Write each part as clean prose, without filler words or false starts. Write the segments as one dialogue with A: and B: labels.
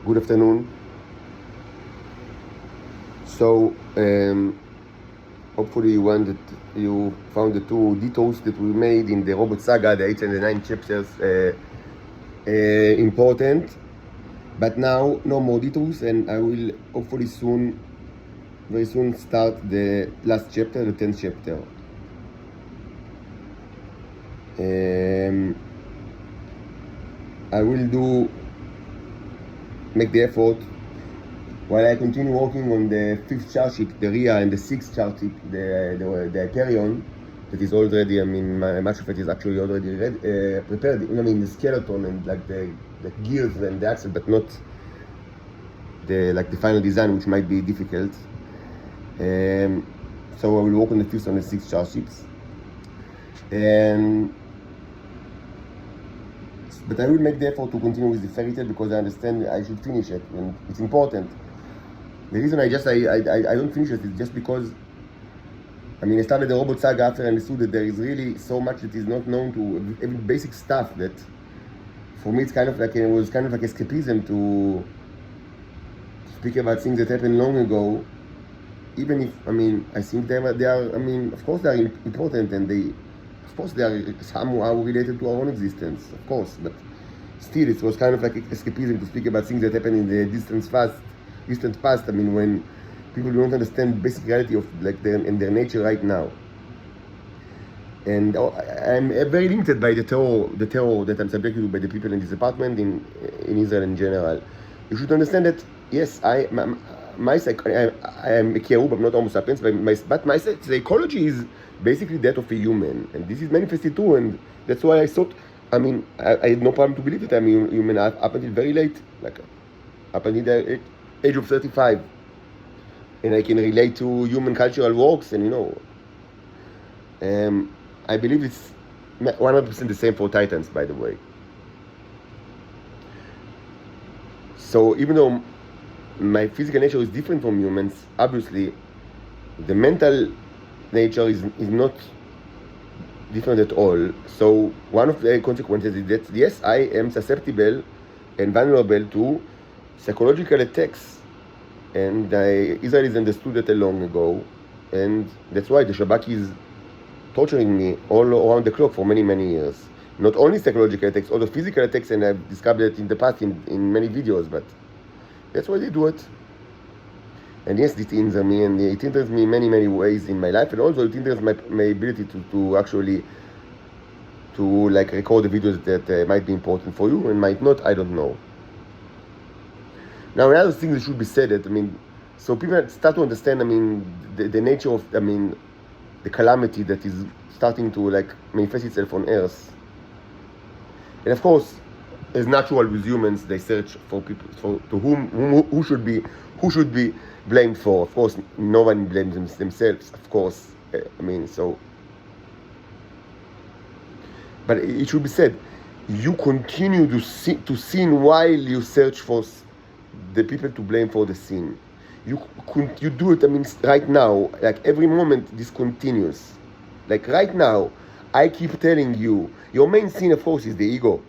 A: Good afternoon. So, hopefully you found the two detours that we made in the Robot Saga, the 8 and the 9 chapters, important. But now, no more detours, and I will hopefully very soon, start the last chapter, the 10th chapter. I will make the effort while I continue working on the 5th charship, the Rhea, and the 6th charship, the Hyperion, that is already, much of it is actually already prepared. The skeleton and like the gears and the axle, but not the final design, which might be difficult. So I will work on the 5th and the 6th charships. But I will make the effort to continue with the fairy tale because I understand I should finish it, and it's important. The reason I don't finish it is just because I started the Robot Saga after I understood that there is really so much that is not known to every basic stuff that for me it was kind of like escapism to speak about things that happened long ago, even if I think they are of course they are important, and of course they are somehow related to our own existence, of course, but still it was kind of like escapism to speak about things that happened in the distant past, when people don't understand basic reality of their nature right now. And I'm very limited by the terror that I'm subjected to by the people in this apartment, in Israel in general. You should understand that yes, I am a cherub, I'm not Homo sapiens, but my psychology is basically that of a human, and this is manifested too, and that's why I thought, I had no problem to believe that I'm human up until very late, up until the age of 35, and I can relate to human cultural works, and I believe it's 100% the same for Titans, by the way. So even though my physical nature is different from humans, obviously the mental nature is not different at all. So one of the consequences is that yes, I am susceptible and vulnerable to psychological attacks, and Israelis understood that long ago, and that's why the Shabak is torturing me all around the clock for many, many years. Not only psychological attacks, also physical attacks, and I've described it in the past in many videos, but that's why they do it. And yes, it hinders me, and it hinders me in many, many ways in my life, and also it hinders my ability to actually record the videos that might be important for you and might not, I don't know. Now, another thing that should be said, that so people start to understand, the nature of, the calamity that is starting to manifest itself on Earth. And of course, as natural with humans, they search for people who should be blamed for. Of course, no one blames themselves. Of course, but it should be said, you continue to sin while you search for the people to blame for the sin. You do it. Right now, every moment, this continues. Right now, I keep telling you, your main sin, of course, is the ego.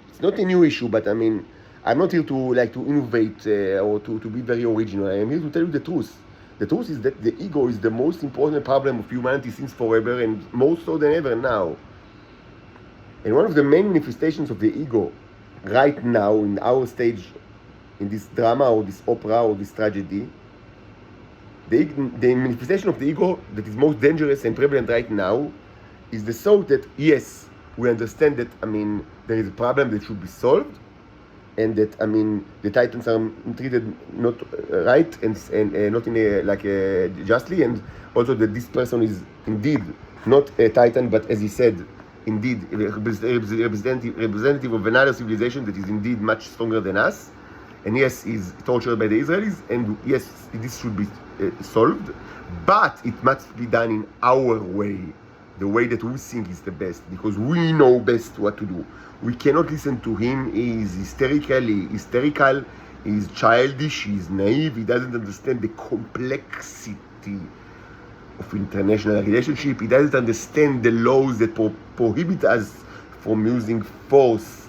A: It's not a new issue, but I'm not here to innovate or to be very original. I am here to tell you the truth. The truth is that the ego is the most important problem of humanity since forever, and more so than ever now. And one of the main manifestations of the ego right now in our stage, in this drama or this opera or this tragedy, the manifestation of the ego that is most dangerous and prevalent right now is the thought that yes, we understand that there is a problem that should be solved, and that the Titans are treated not right and not in a justly, and also that this person is indeed not a Titan, but as he said, indeed a representative of another civilization that is indeed much stronger than us, and yes, is tortured by the Israelis, and yes, this should be solved, but it must be done in our way, the way that we think is the best, because we know best what to do. We cannot listen to him. He is hysterical, he is childish, he is naive, he doesn't understand the complexity of international relationship, he doesn't understand the laws that prohibit us from using force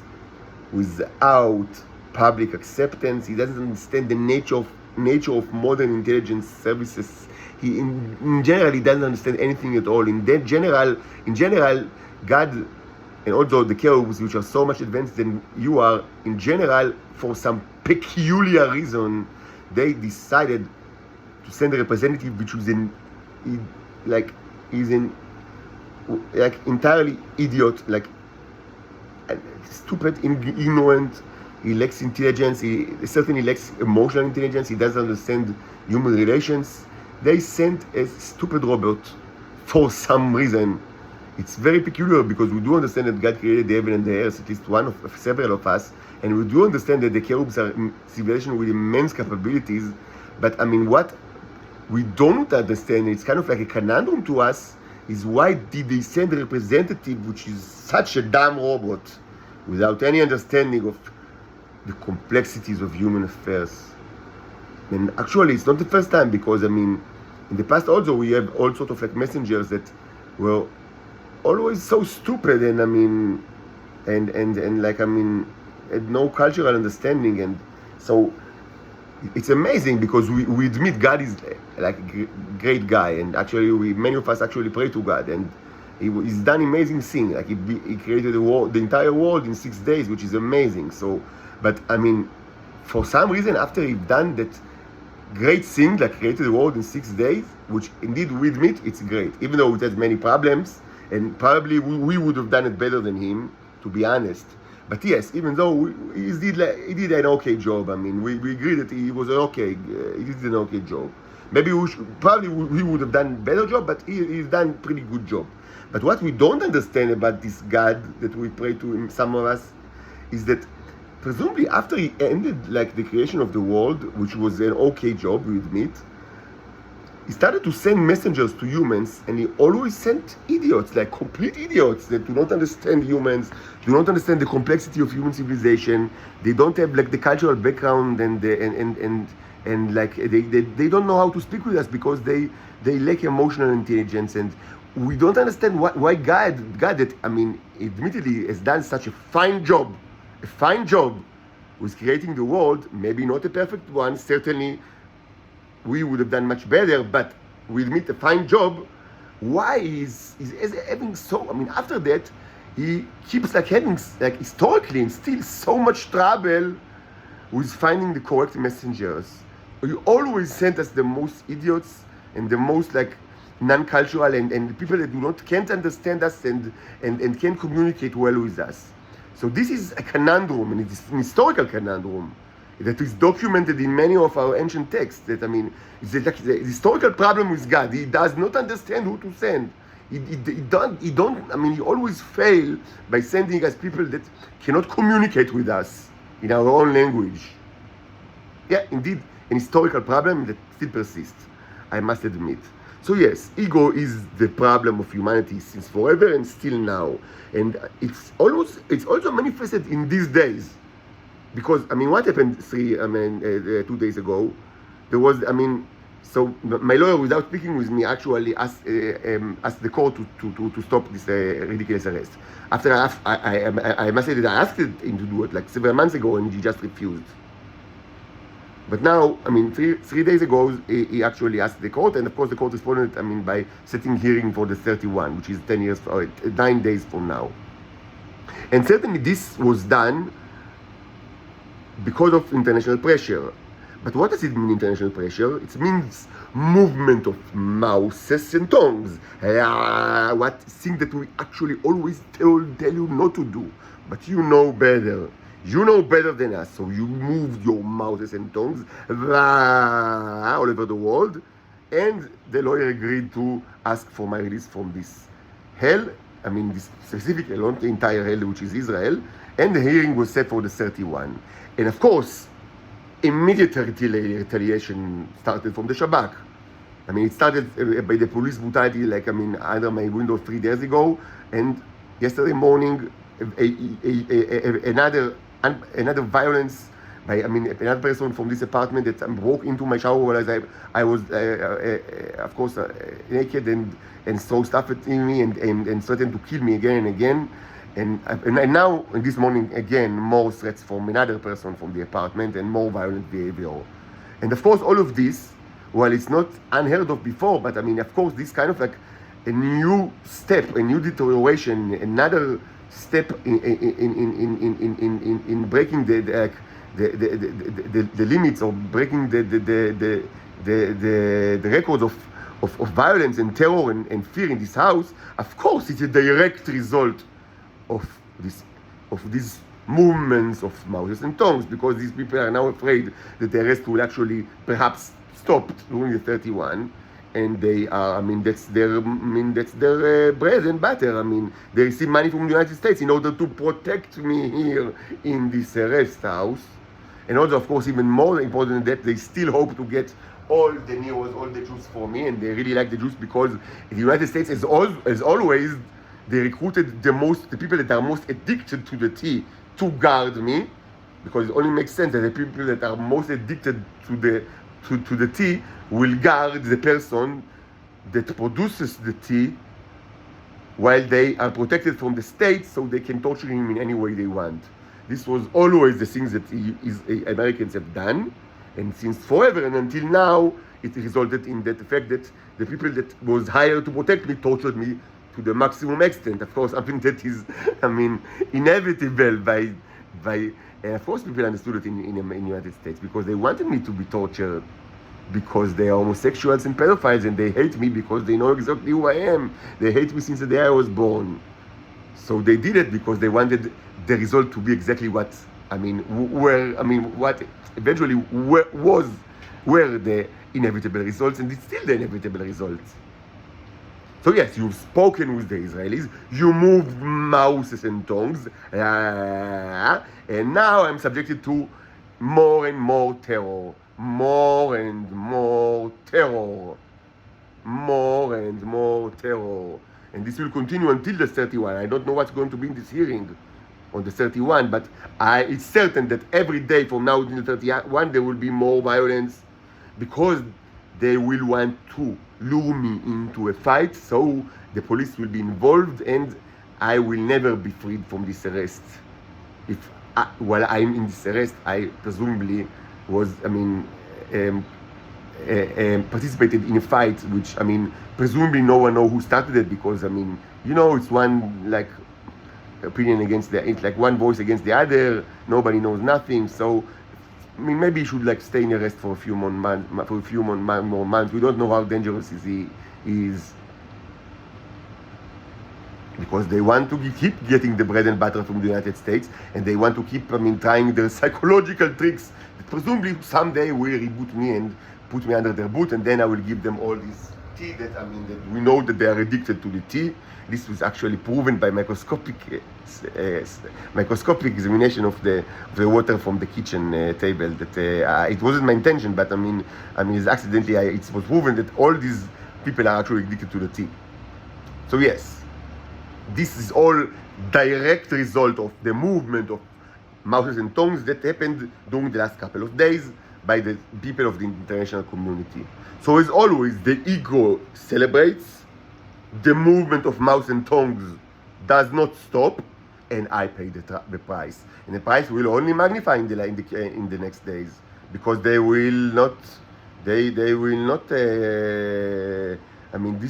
A: without public acceptance. He doesn't understand the nature of modern intelligence services. He, in general, he doesn't understand anything at all. In general, God, and also the cherubs, which are so much advanced than you are, in general, for some peculiar reason, they decided to send a representative which was entirely idiot, stupid, ignorant. He lacks intelligence. He certainly lacks emotional intelligence. He doesn't understand human relations. They sent a stupid robot for some reason. It's very peculiar because we do understand that God created the heaven and the earth, at least one of several of us, and we do understand that the cherubs are civilization with immense capabilities. But I mean, what we don't understand, it's kind of like a conundrum to us, is why did they send a representative which is such a dumb robot without any understanding of the complexities of human affairs? And actually, it's not the first time, because I mean, in the past also we have all sorts of messengers that were always so stupid, and I mean, and had no cultural understanding, and so it's amazing because we admit God is like a great guy, and actually many of us actually pray to God, and he's done amazing things. Like he created the entire world in 6 days, which is amazing. So, but I mean, for some reason, after he's done that great thing, like created the world in 6 days, which indeed we admit it's great, even though it has many problems, and probably we would have done it better than him, to be honest. But yes, even though he did an okay job, I mean, we agree that he was he did an okay job. Maybe we would have done a better job, but he's done a pretty good job. But what we don't understand about this God that we pray to, some of us, is that presumably after he ended like the creation of the world, which was an okay job, we admit, he started to send messengers to humans, and he always sent idiots, like complete idiots that do not understand humans, do not understand the complexity of human civilization. They don't have like the cultural background, and like they don't know how to speak with us because they lack emotional intelligence, and we don't understand why God that, I mean, admittedly has done such a fine job with creating the world, maybe not a perfect one, certainly we would have done much better, but we admit a fine job. Why is having so, I mean, after that, he keeps like having like historically and still so much trouble with finding the correct messengers. He always sent us the most idiots and the most like non-cultural and people that can't understand us and can't communicate well with us. So this is a conundrum, and it is an historical conundrum that is documented in many of our ancient texts. That, I mean, it's like the historical problem with God. He does not understand who to send. He don't. I mean, he always fail by sending us people that cannot communicate with us in our own language. Yeah, indeed, an historical problem that still persists, I must admit. So yes, ego is the problem of humanity since forever and still now, and it's also manifested in these days. Because, I mean, what happened 2 days ago? There was, I mean, so my lawyer, without speaking with me, actually asked the court to stop this ridiculous arrest. After I must say that I asked him to do it like several months ago, and he just refused. But now, I mean, three days ago, he actually asked the court, and of course the court responded, I mean, by setting hearing for the 31, which is 9 days from now. And certainly this was done because of international pressure. But what does it mean, international pressure? It means movement of mouths and tongues. What thing that we actually always tell you not to do. But you know better. You know better than us. So you moved your mouths and tongues all over the world. And the lawyer agreed to ask for my release from this hell. I mean, this specific hell, not the entire hell, which is Israel. And the hearing was set for the 31. And of course, immediate retaliation started from the Shabak. I mean, it started by the police brutality, like, I mean, under my window 3 days ago, and yesterday morning, another violence by, I mean, another person from this apartment that broke into my shower while I was, of course, naked and throw stuff at me and threatened to kill me again and again. And now, this morning, again, more threats from another person from the apartment and more violent behavior. And of course, all of this, well, it's not unheard of before, but I mean, of course, this kind of like a new step, a new deterioration, another step in breaking the limits, or breaking the records of violence and terror and fear in this house. Of course, it's a direct result of these movements of mouths and tongues, because these people are now afraid that the arrest will actually perhaps stop during the 31, and they are, I mean, that's their bread and butter. I mean, they receive money from the United States in order to protect me here in this arrest house. And also, of course, even more important than that, they still hope to get all the Neos, all the Jews for me, and they really like the Jews because the United States, as always, they recruited the people that are most addicted to the tea to guard me, because it only makes sense that the people that are most addicted to the tea will guard the person that produces the tea, while they are protected from the state, so they can torture him in any way they want. This was always the things that Americans have done, and since forever and until now, it resulted in the fact that the people that was hired to protect me tortured me to the maximum extent. Of course, something that is, I mean, inevitable by of course, people understood it in the United States, because they wanted me to be tortured, because they are homosexuals and pedophiles, and they hate me because they know exactly who I am. They hate me since the day I was born. So they did it because they wanted the result to be exactly what, what eventually were the inevitable results, and it's still the inevitable results. So yes, you've spoken with the Israelis, you moved mouths and tongues, and now I'm subjected to more and more terror, more and more terror, more and more terror. And this will continue until the 31. I don't know what's going to be in this hearing on the 31, but it's certain that every day from now until the 31 there will be more violence, because they will want to lure me into a fight, so the police will be involved, and I will never be freed from this arrest. While I'm in this arrest, I presumably was, participated in a fight, which, presumably no one knows who started it, because, it's one, like, opinion against it's like one voice against the other, nobody knows nothing, so maybe he should like stay in arrest for a few more months. We don't know how dangerous he is, because they want to keep getting the bread and butter from the United States, and they want to keep trying their psychological tricks that presumably someday will reboot me and put me under their boot, and then I will give them all this tea that that we know that they are addicted to the tea. This was actually proven by microscopic examination of the water from the kitchen table. That it wasn't my intention, but it's accidentally. It was proven that all these people are actually addicted to the tea. So yes, this is all direct result of the movement of mouths and tongues that happened during the last couple of days by the people of the international community. So as always, the ego celebrates. The movement of mouths and tongues does not stop, and I pay the price. And the price will only magnify in the next days, because they will not. This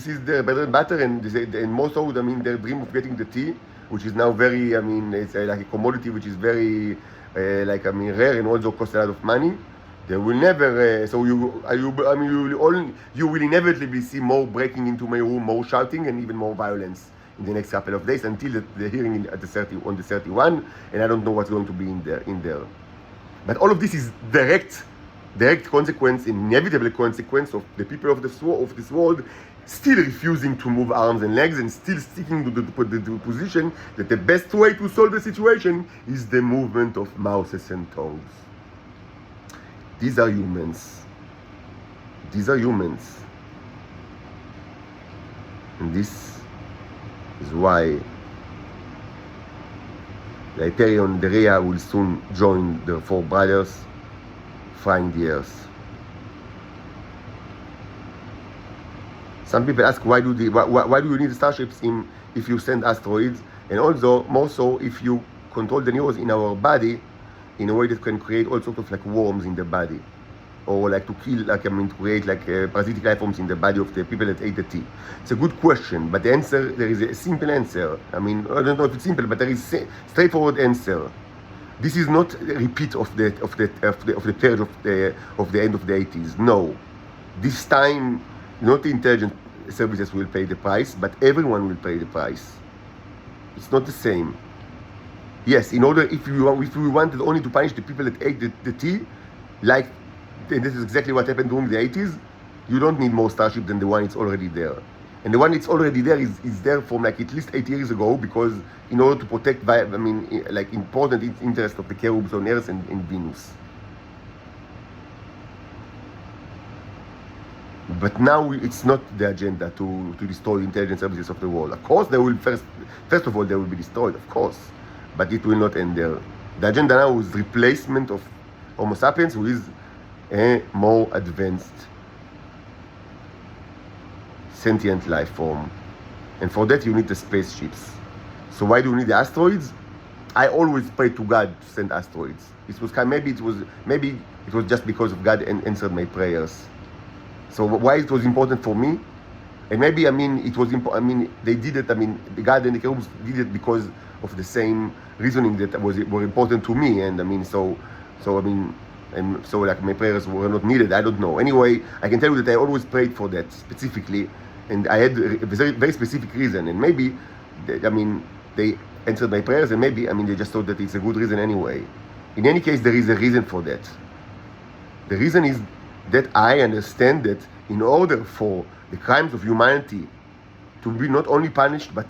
A: is their bread and butter, and most of their dream of getting the tea, which is now very. It's like a commodity which is very, rare and also costs a lot of money. They will never. You will inevitably see more breaking into my room, more shouting, and even more violence in the next couple of days until the hearing on the 31. And I don't know what's going to be in there. But all of this is direct consequence, inevitable consequence of the people of this world still refusing to move arms and legs, and still sticking to the position that the best way to solve the situation is the movement of mouths and tongues. These are humans. And this is why the Hyperion, the Rhea, will soon join the four brothers, frying the earth. Some people ask, why do you need starships if you send asteroids? And also, more so, if you control the neurons in our body in a way that can create all sorts of like worms in the body, or like to kill, like I mean, to create like parasitic life forms in the body of the people that ate the tea. It's a good question, but the answer, there is a simple answer. I mean, I don't know if it's simple, but there is a straightforward answer. This is not a repeat of the period of the end of the 80s. No, this time, not the intelligence services will pay the price, but everyone will pay the price. It's not the same. Yes, in order, if we wanted only to punish the people that ate the tea, like, and this is exactly what happened during the 80s, you don't need more Starship than the one that's already there. And the one that's already there is there from like at least 8 years ago, because in order to protect, like important interest of the cherubs on Earth and Venus. But now it's not the agenda to destroy intelligence services of the world. Of course, they will first of all, they will be destroyed, of course, but it will not end there. The agenda now is replacement of Homo sapiens with a more advanced sentient life form. And for that, you need the spaceships. So why do you need the asteroids? I always pray to God to send asteroids. It was maybe it was just because of God answered my prayers. So why it was important for me? And maybe, I mean, it was they did it, I mean, the God and the cherubs did it because of the same reasoning that were important to me. And I mean, so like my prayers were not needed. I don't know. Anyway, I can tell you that I always prayed for that specifically, and I had a very, very specific reason. And maybe, they answered my prayers, and maybe, they just thought that it's a good reason anyway. In any case, there is a reason for that. The reason is that I understand that in order for the crimes of humanity to be not only punished, but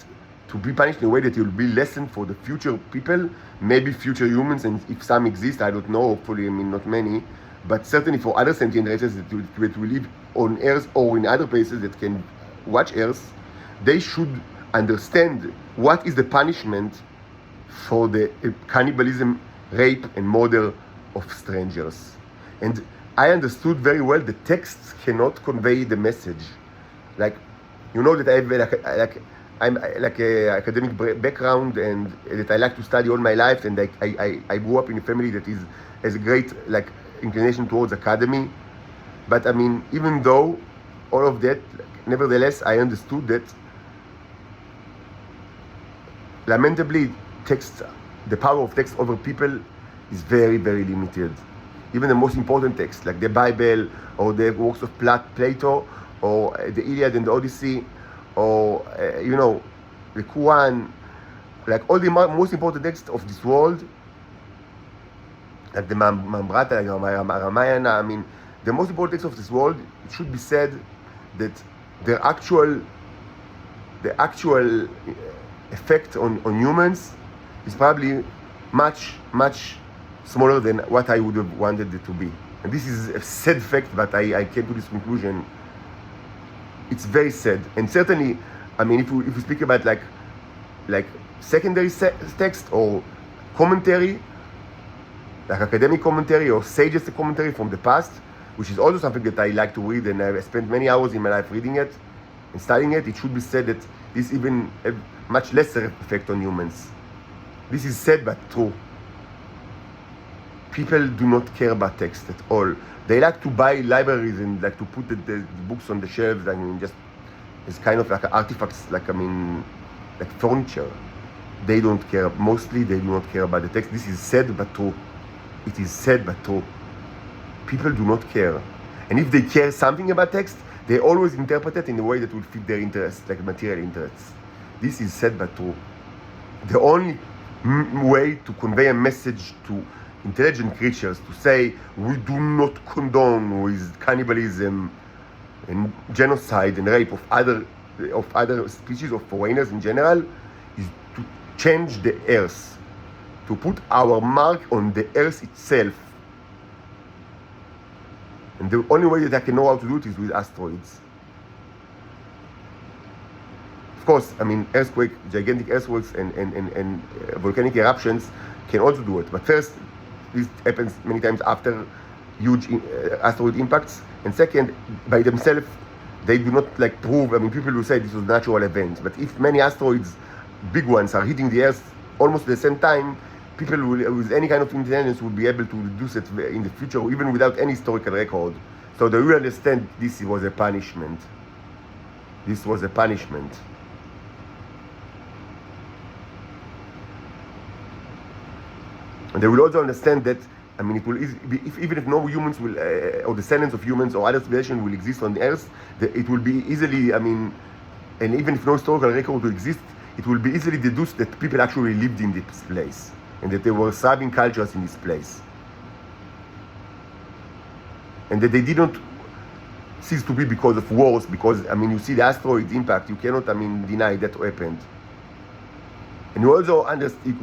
A: to be punished in a way that it will be lessened for the future people, maybe future humans, and if some exist, I don't know, hopefully, not many, but certainly for other sentient races that will live on Earth or in other places that can watch Earth, they should understand what is the punishment for the cannibalism, rape, and murder of strangers. And I understood very well the texts cannot convey the message. Like, you know that I have I'm like a academic background, and that I like to study all my life, and I grew up in a family that has a great like inclination towards academy. But even though all of that, nevertheless, I understood that lamentably the power of text over people is very, very limited. Even the most important texts, like the Bible or the works of Plato, or the Iliad and the Odyssey, or the Quran, like all the most important texts of this world, like the Mahabharata, like Ramayana. The most important texts of this world, it should be said that the actual effect on humans is probably much, much smaller than what I would have wanted it to be. And this is a sad fact, but I came to this conclusion. It's very sad. And certainly, if we speak about like secondary text or commentary, like academic commentary or sages commentary from the past, which is also something that I like to read, and I've spent many hours in my life reading it and studying it, it should be said that this even have much lesser effect on humans. This is sad but true. People do not care about text at all. They like to buy libraries and like to put the books on the shelves, just as kind of like artifacts, like furniture. They don't care. Mostly they do not care about the text. This is sad but true. It is sad but true. People do not care. And if they care something about text, they always interpret it in a way that will fit their interests, like material interests. This is sad but true. The only way to convey a message to intelligent creatures, to say we do not condone with cannibalism and genocide and rape of other species of foreigners in general, is to change the earth, to put our mark on the earth itself. And the only way that I can know how to do it is with asteroids. Of course, earthquake, gigantic earthquakes and volcanic eruptions can also do it. But first, this happens many times after huge asteroid impacts. And second, by themselves, they do not prove. People will say this was a natural event. But if many asteroids big ones are hitting the Earth almost at the same time, people will, with any kind of intelligence will be able to reduce it in the future, even without any historical record. So they will understand this was a punishment. This was a punishment. And they will also understand that, I mean, it will even if no humans will, or descendants of humans or other civilization will exist on the Earth, it will be easily, I mean, and even if no historical record will exist, it will be easily deduced that people actually lived in this place and that there were surviving cultures in this place. And that they didn't cease to be because of wars, because, I mean, you see the asteroid impact, you cannot, I mean, deny that happened. And you also understand, it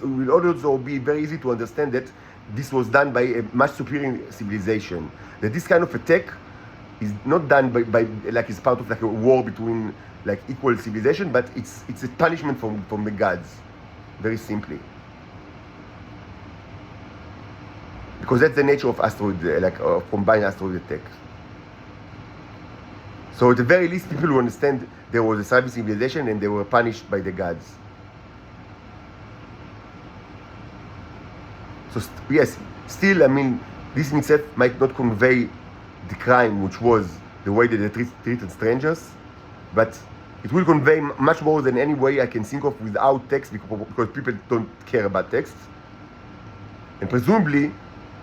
A: will also be very easy to understand that this was done by a much superior civilization. That this kind of attack is not done by like it's part of like a war between like equal civilization, but it's a punishment from the gods, very simply. Because that's the nature of asteroid, like combined asteroid attack. So at the very least, people will understand there was a surviving civilization and they were punished by the gods. So yes, still, I mean, this in itself might not convey the crime, which was the way that they treated strangers, but it will convey much more than any way I can think of without text, because people don't care about text. And presumably,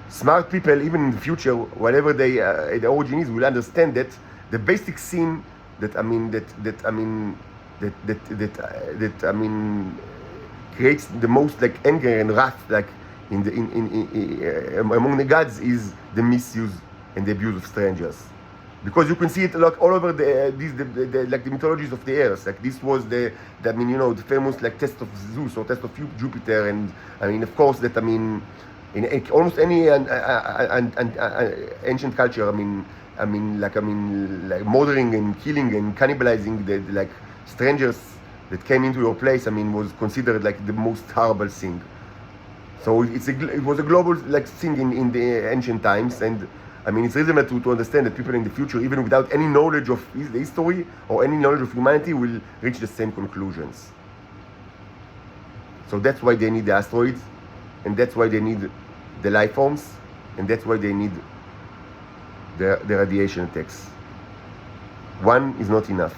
A: smart people, even in the future, whatever the origin is, will understand that the basic sin that creates the most like anger and wrath, like among the gods, is the misuse and the abuse of strangers, because you can see it like all over the mythologies of the earth. Like this was the famous like test of Zeus or test of Jupiter, and I mean, of course, that in almost any ancient culture, like murdering and killing and cannibalizing the strangers that came into your place, was considered like the most horrible thing. So it was a global like thing in the ancient times, and it's reasonable to understand that people in the future, even without any knowledge of the history or any knowledge of humanity, will reach the same conclusions. So that's why they need the asteroids, and that's why they need the life forms, and that's why they need the radiation attacks. One is not enough.